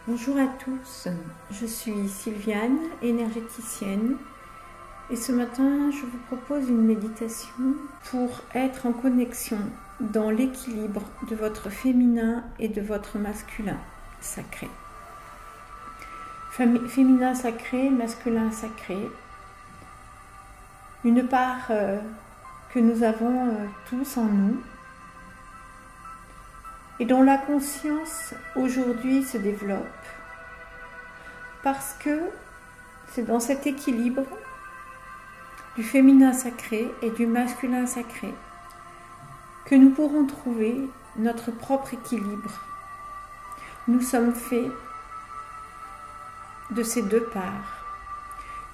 Bonjour à tous, je suis Sylviane, énergéticienne, et ce matin je vous propose une méditation pour être en connexion dans l'équilibre de votre féminin et de votre masculin sacré. Féminin sacré, masculin sacré, une part que nous avons tous en nous, et dont la conscience aujourd'hui se développe parce que c'est dans cet équilibre du féminin sacré et du masculin sacré que nous pourrons trouver notre propre équilibre. Nous sommes faits de ces deux parts.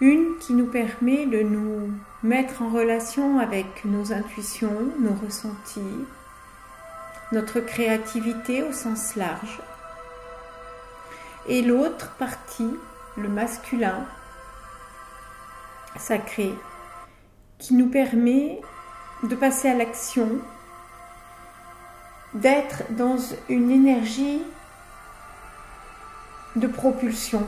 Une qui nous permet de nous mettre en relation avec nos intuitions, nos ressentis, notre créativité au sens large, et l'autre partie, le masculin sacré, qui nous permet de passer à l'action, d'être dans une énergie de propulsion.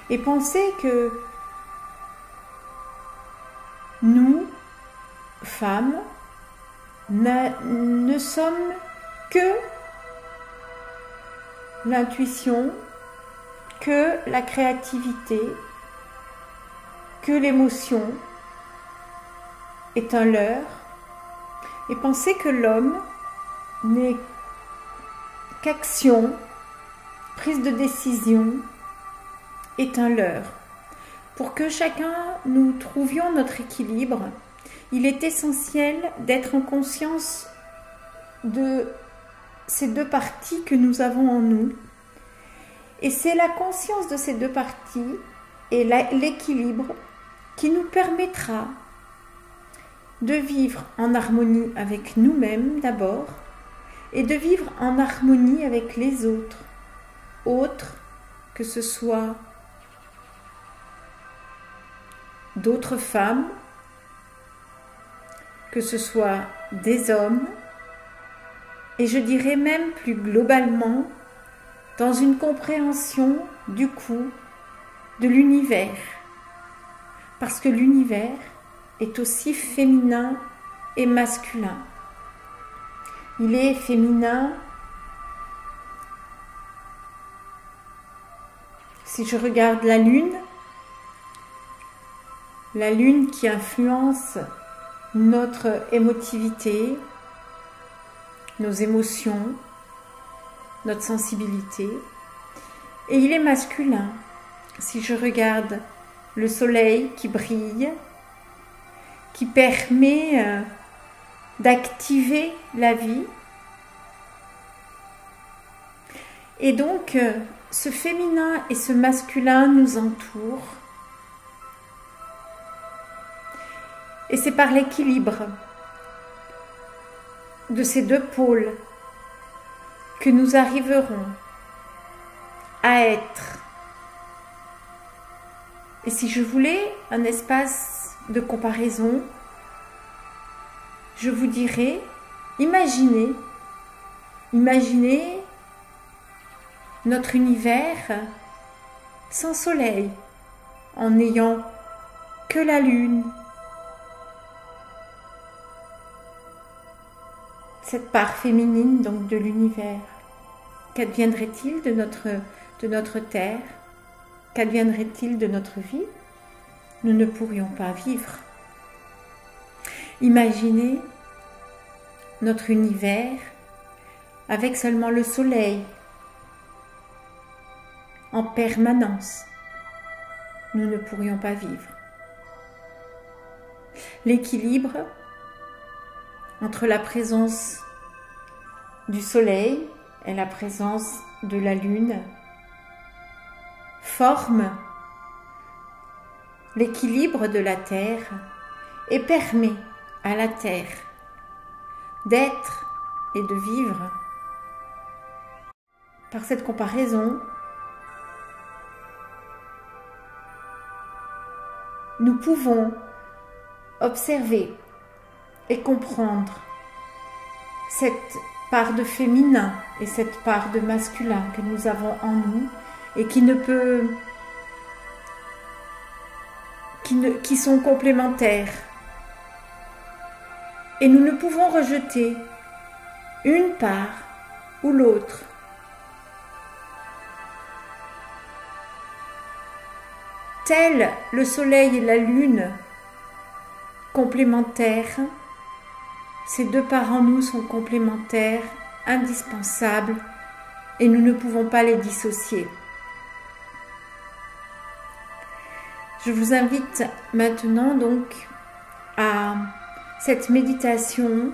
Et pensez que nous, femmes, ne sommes que l'intuition, que la créativité, que l'émotion est un leurre. Et pensez que l'homme n'est qu'action, prise de décision, est un leurre. Pour que chacun nous trouvions notre équilibre, il est essentiel d'être en conscience de ces deux parties que nous avons en nous. Et c'est la conscience de ces deux parties et l'équilibre qui nous permettra de vivre en harmonie avec nous-mêmes d'abord et de vivre en harmonie avec les autres, que ce soit d'autres femmes, que ce soit des hommes, et je dirais même plus globalement, dans une compréhension du coup de l'univers. Parce que l'univers est aussi féminin et masculin. Il est féminin, si je regarde la lune qui influence notre émotivité, nos émotions, notre sensibilité. Et il est masculin. Si je regarde le soleil qui brille, qui permet d'activer la vie. Et donc, ce féminin et ce masculin nous entourent. Et c'est par l'équilibre de ces deux pôles que nous arriverons à être. Et si je voulais un espace de comparaison, je vous dirais, imaginez notre univers sans soleil, en n'ayant que la lune. Cette part féminine donc de l'univers. Qu'adviendrait-il de notre terre? Qu'adviendrait-il de notre vie? Nous ne pourrions pas vivre. Imaginez notre univers avec seulement le soleil en permanence. Nous ne pourrions pas vivre. L'équilibre entre la présence du soleil et la présence de la lune forme l'équilibre de la terre et permet à la terre d'être et de vivre. Par cette comparaison, nous pouvons observer et comprendre cette part de féminin et cette part de masculin que nous avons en nous et qui sont complémentaires. Et nous ne pouvons rejeter une part ou l'autre. Tel le soleil et la lune complémentaires, ces deux parts en nous sont complémentaires, indispensables, et nous ne pouvons pas les dissocier. Je vous invite maintenant donc à cette méditation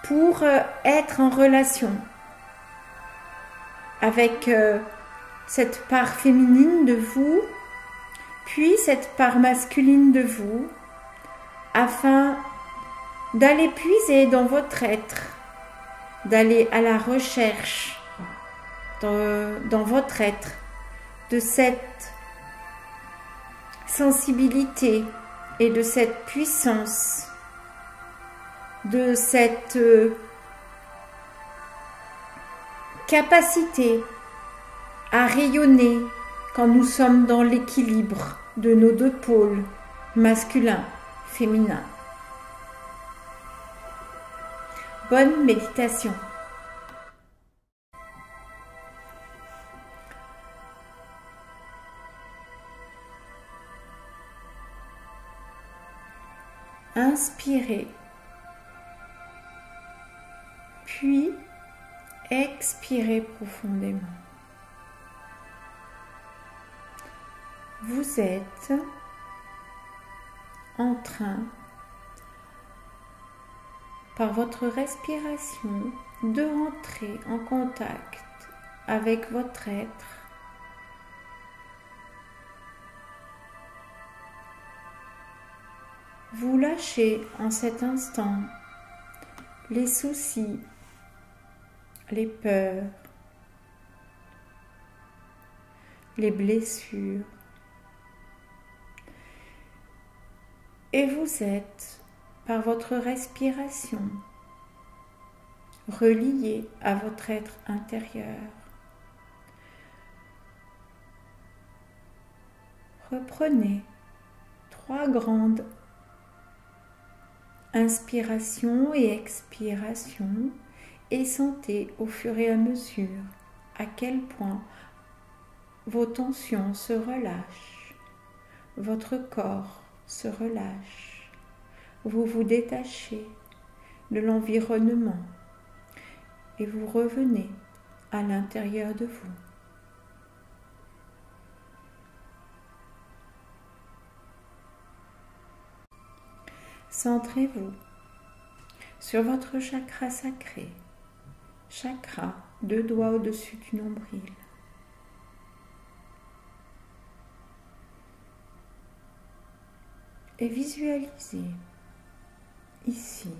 pour être en relation avec cette part féminine de vous, puis cette part masculine de vous, afin d'aller puiser dans votre être, d'aller à la recherche dans votre être de cette sensibilité et de cette puissance, de cette capacité à rayonner quand nous sommes dans l'équilibre de nos deux pôles, masculin, féminin. Bonne méditation. Inspirez, puis expirez profondément. Vous êtes en train, par votre respiration, de rentrer en contact avec votre être. Vous lâchez en cet instant les soucis, les peurs, les blessures. Et vous êtes, par votre respiration, relié à votre être intérieur. Reprenez 3 grandes inspirations et expirations et sentez au fur et à mesure à quel point vos tensions se relâchent, votre corps se relâche, vous vous détachez de l'environnement et vous revenez à l'intérieur de vous. Centrez-vous sur votre chakra sacré, chakra 2 doigts au-dessus du nombril. Et visualisez ici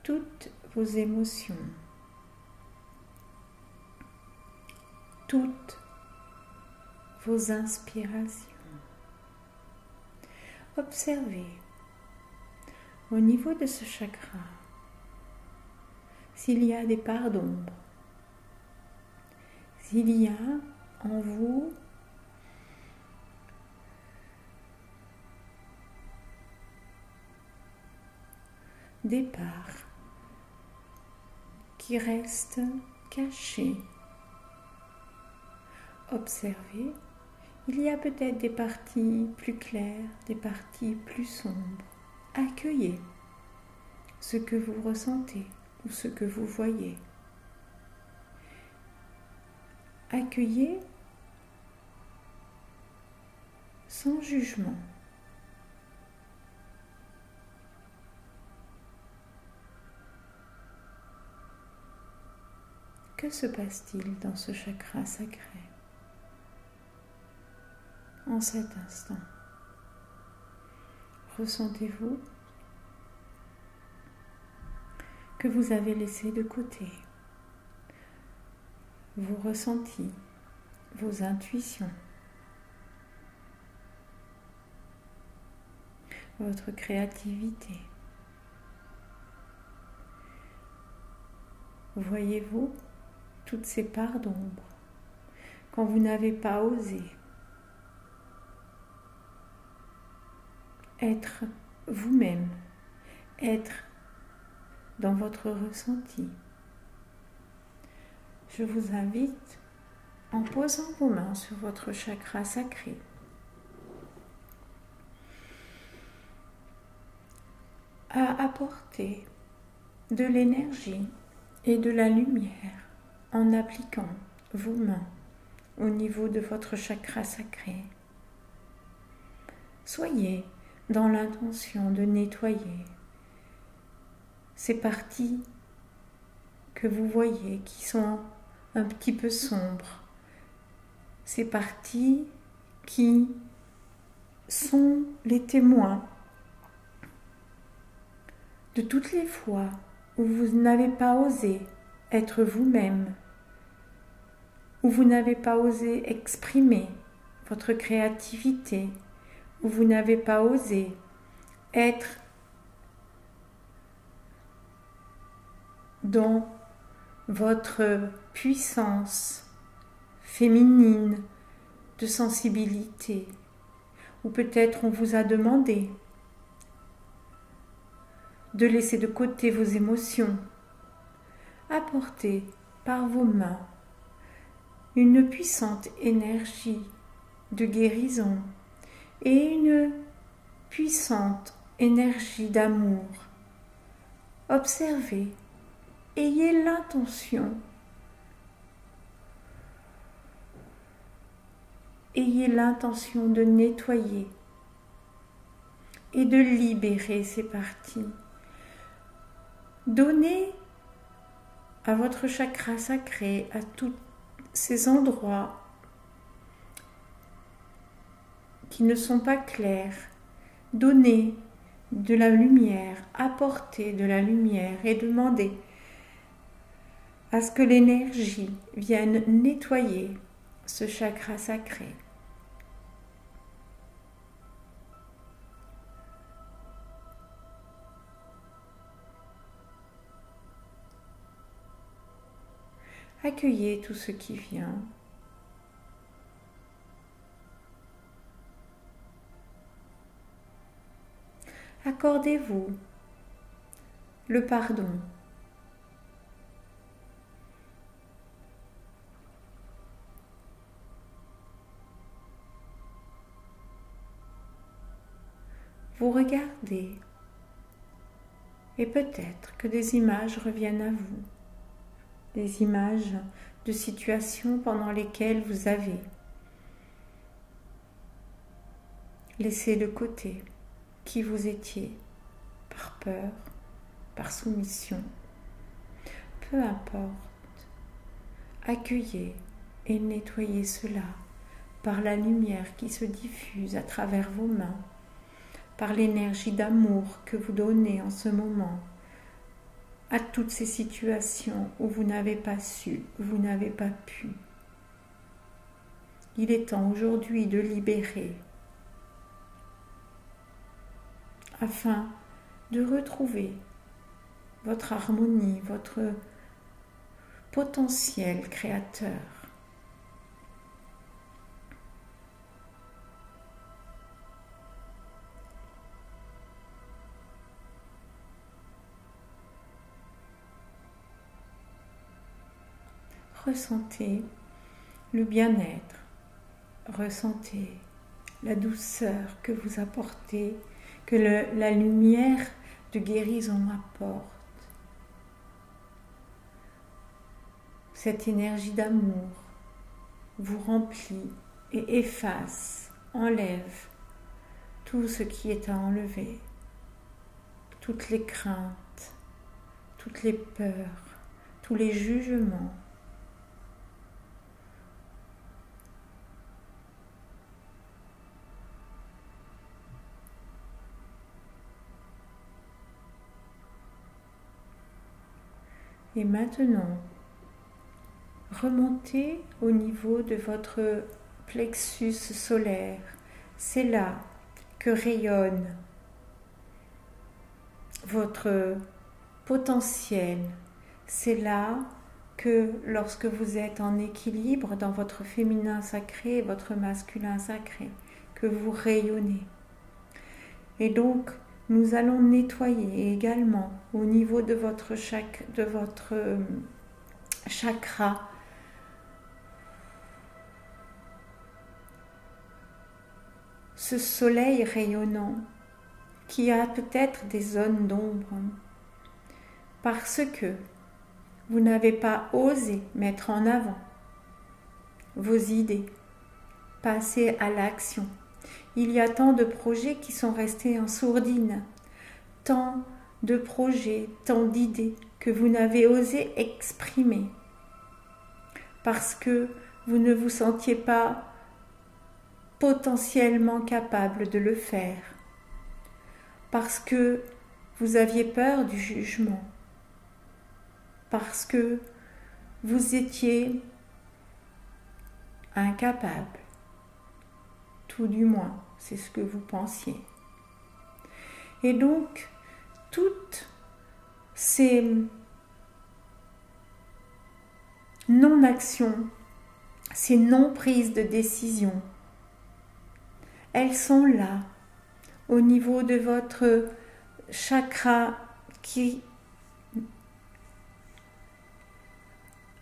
toutes vos émotions, toutes vos inspirations. Observez au niveau de ce chakra s'il y a des parts d'ombre, s'il y a en vous des parts qui restent cachées. Observez, il y a peut-être des parties plus claires, des parties plus sombres. Accueillez ce que vous ressentez ou ce que vous voyez. Accueillez sans jugement. Que se passe-t-il dans ce chakra sacré en cet instant? Ressentez-vous que vous avez laissé de côté vos ressentis, vos intuitions. votre créativité. Voyez-vous toutes ces parts d'ombre quand vous n'avez pas osé être vous-même, être dans votre ressenti. Je vous invite, en posant vos mains sur votre chakra sacré, à apporter de l'énergie et de la lumière en appliquant vos mains au niveau de votre chakra sacré. Soyez dans l'intention de nettoyer ces parties que vous voyez qui sont un petit peu sombres, ces parties qui sont les témoins de toutes les fois où vous n'avez pas osé être vous-même, où vous n'avez pas osé exprimer votre créativité, où vous n'avez pas osé être dans votre puissance féminine de sensibilité, ou peut-être on vous a demandé de laisser de côté vos émotions. Apportez par vos mains une puissante énergie de guérison et une puissante énergie d'amour. Observez, ayez l'intention, de nettoyer et de libérer ces parties. Donnez à votre chakra sacré, à tous ces endroits qui ne sont pas clairs, donnez de la lumière, apportez de la lumière et demandez à ce que l'énergie vienne nettoyer ce chakra sacré. Accueillez tout ce qui vient. Accordez-vous le pardon. Vous regardez et peut-être que des images reviennent à vous. Des images de situations pendant lesquelles vous avez laissé de côté qui vous étiez, par peur, par soumission. Peu importe, accueillez et nettoyez cela par la lumière qui se diffuse à travers vos mains, par l'énergie d'amour que vous donnez en ce moment à toutes ces situations où vous n'avez pas su, vous n'avez pas pu. Il est temps aujourd'hui de libérer afin de retrouver votre harmonie, votre potentiel créateur. Ressentez le bien-être, ressentez la douceur que vous apportez, que la lumière de guérison apporte. Cette énergie d'amour vous remplit et efface, enlève tout ce qui est à enlever, toutes les craintes, toutes les peurs, tous les jugements. Et maintenant, remontez au niveau de votre plexus solaire. C'est là que rayonne votre potentiel. C'est là que lorsque vous êtes en équilibre dans votre féminin sacré et votre masculin sacré, que vous rayonnez. Et donc, nous allons nettoyer également au niveau de votre chakra ce soleil rayonnant qui a peut-être des zones d'ombre parce que vous n'avez pas osé mettre en avant vos idées, passer à l'action. Il y a tant de projets qui sont restés en sourdine, tant de projets, tant d'idées que vous n'avez osé exprimer parce que vous ne vous sentiez pas potentiellement capable de le faire, parce que vous aviez peur du jugement, parce que vous étiez incapable, tout du moins, c'est ce que vous pensiez. Et donc, toutes ces non-actions, ces non-prises de décision, elles sont là, au niveau de votre chakra qui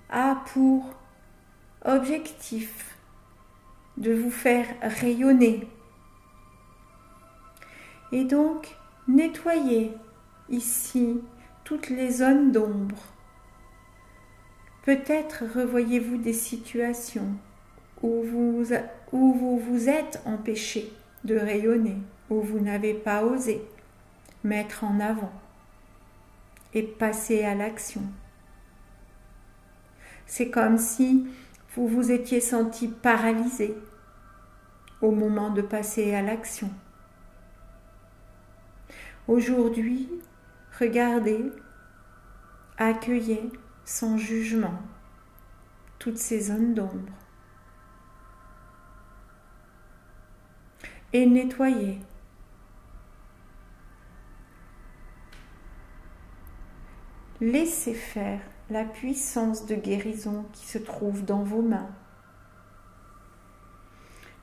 a pour objectif de vous faire rayonner. Et donc, nettoyez ici toutes les zones d'ombre. Peut-être revoyez-vous des situations où vous vous êtes empêché de rayonner, où vous n'avez pas osé mettre en avant et passer à l'action. C'est comme si vous vous étiez senti paralysé au moment de passer à l'action. Aujourd'hui, regardez, accueillez sans jugement toutes ces zones d'ombre. Et nettoyez. Laissez faire la puissance de guérison qui se trouve dans vos mains.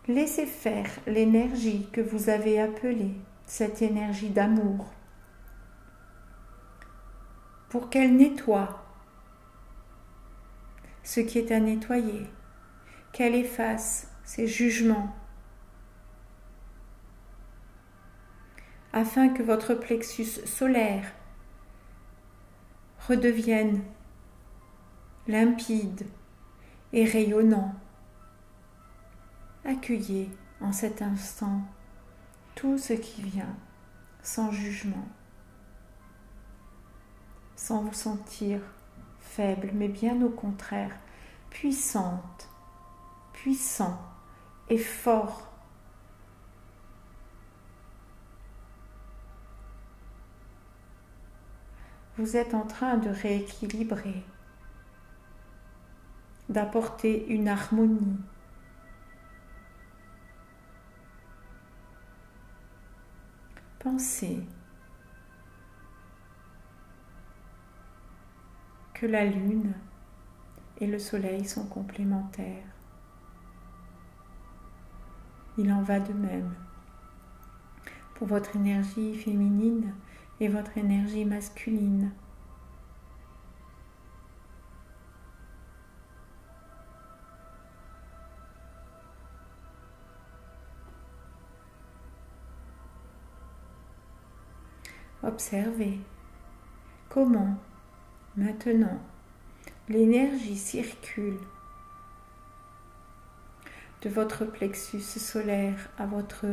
Laissez faire l'énergie que vous avez appelée, cette énergie d'amour, pour qu'elle nettoie ce qui est à nettoyer, qu'elle efface ces jugements, afin que votre plexus solaire redevienne limpide et rayonnant. Accueillez en cet instant tout ce qui vient sans jugement, sans vous sentir faible, mais bien au contraire, puissante, puissant et fort. Vous êtes en train de rééquilibrer, d'apporter une harmonie. Pensez que la lune et le soleil sont complémentaires. Il en va de même pour votre énergie féminine et votre énergie masculine. Observez comment maintenant l'énergie circule de votre plexus solaire à votre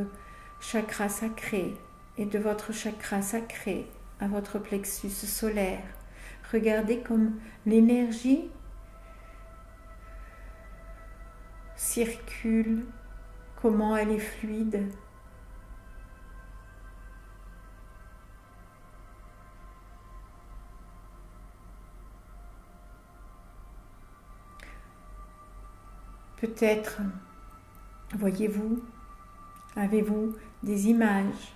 chakra sacré et de votre chakra sacré à votre plexus solaire. Regardez comme l'énergie circule, comment elle est fluide. Peut-être, voyez-vous, avez-vous des images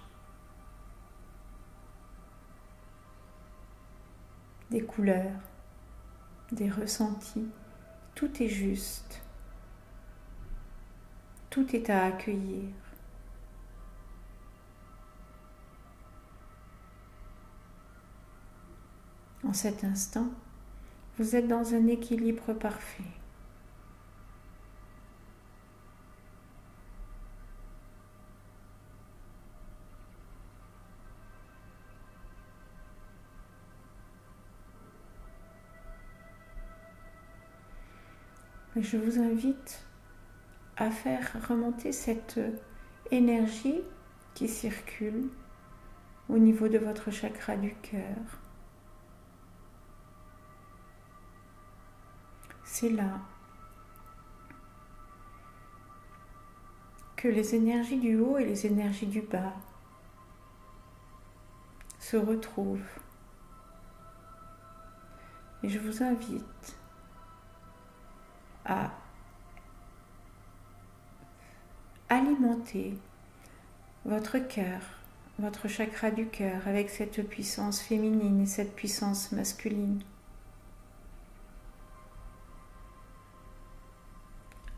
des couleurs, des ressentis. Tout est juste. Tout est à accueillir. En cet instant, vous êtes dans un équilibre parfait. Je vous invite à faire remonter cette énergie qui circule au niveau de votre chakra du cœur. C'est là que les énergies du haut et les énergies du bas se retrouvent. Et je vous invite à alimenter votre cœur, votre chakra du cœur avec cette puissance féminine et cette puissance masculine.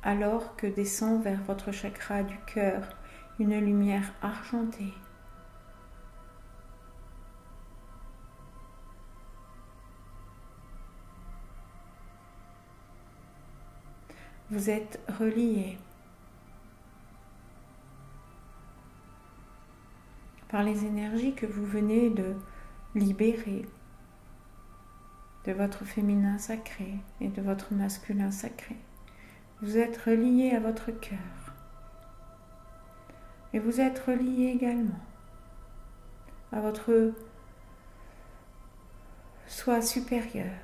Alors que descend vers votre chakra du cœur une lumière argentée. Vous êtes reliés par les énergies que vous venez de libérer de votre féminin sacré et de votre masculin sacré. Vous êtes reliés à votre cœur et vous êtes reliés également à votre soi supérieur,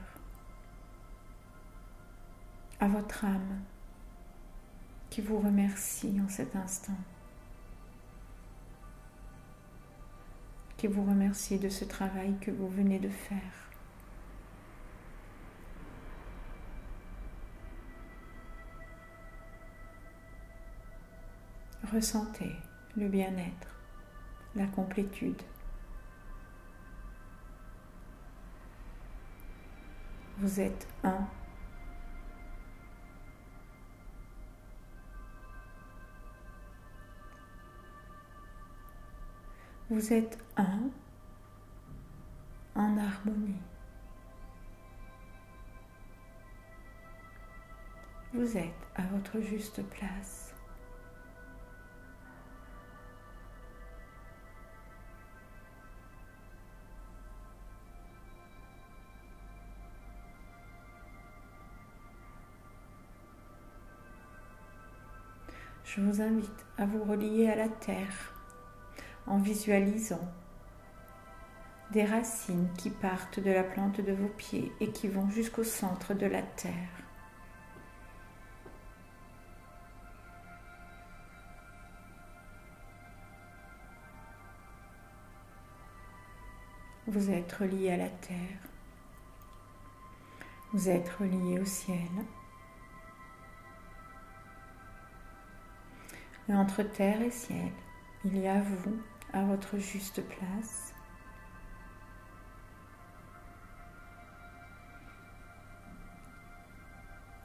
à votre âme qui vous remercie en cet instant, qui vous remercie de ce travail que vous venez de faire. Ressentez le bien-être, la complétude. Vous êtes un. Vous êtes un en harmonie. Vous êtes à votre juste place. Je vous invite à vous relier à la terre en visualisant des racines qui partent de la plante de vos pieds et qui vont jusqu'au centre de la terre. Vous êtes relié à la terre. Vous êtes relié au ciel. Et entre terre et ciel, il y a vous, à votre juste place.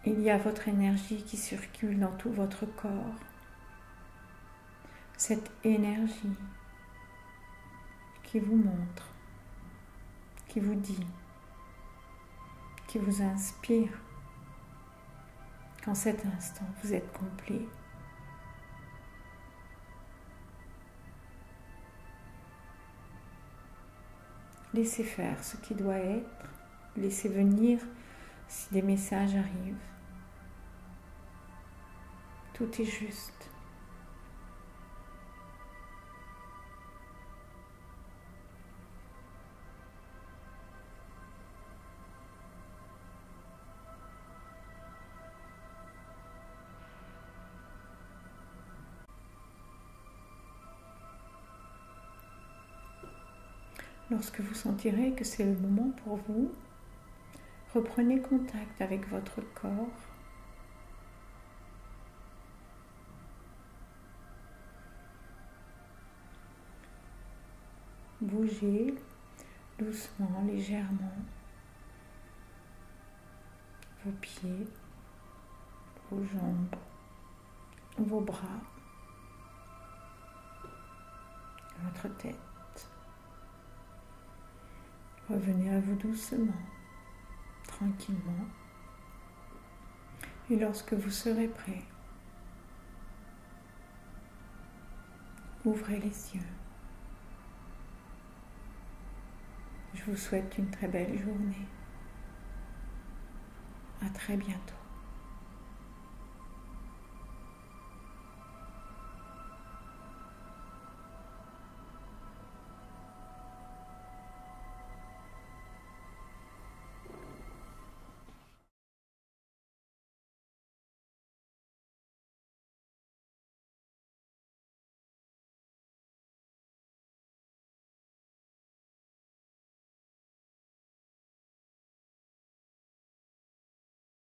Il y a votre énergie qui circule dans tout votre corps. Cette énergie qui vous montre, qui vous dit, qui vous inspire qu'en cet instant, vous êtes complet. Laissez faire ce qui doit être, laissez venir si des messages arrivent. Tout est juste. Lorsque vous sentirez que c'est le moment pour vous, reprenez contact avec votre corps. Bougez doucement, légèrement, vos pieds, vos jambes, vos bras, votre tête. Revenez à vous doucement, tranquillement. Et lorsque vous serez prêt, ouvrez les yeux. Je vous souhaite une très belle journée. À très bientôt.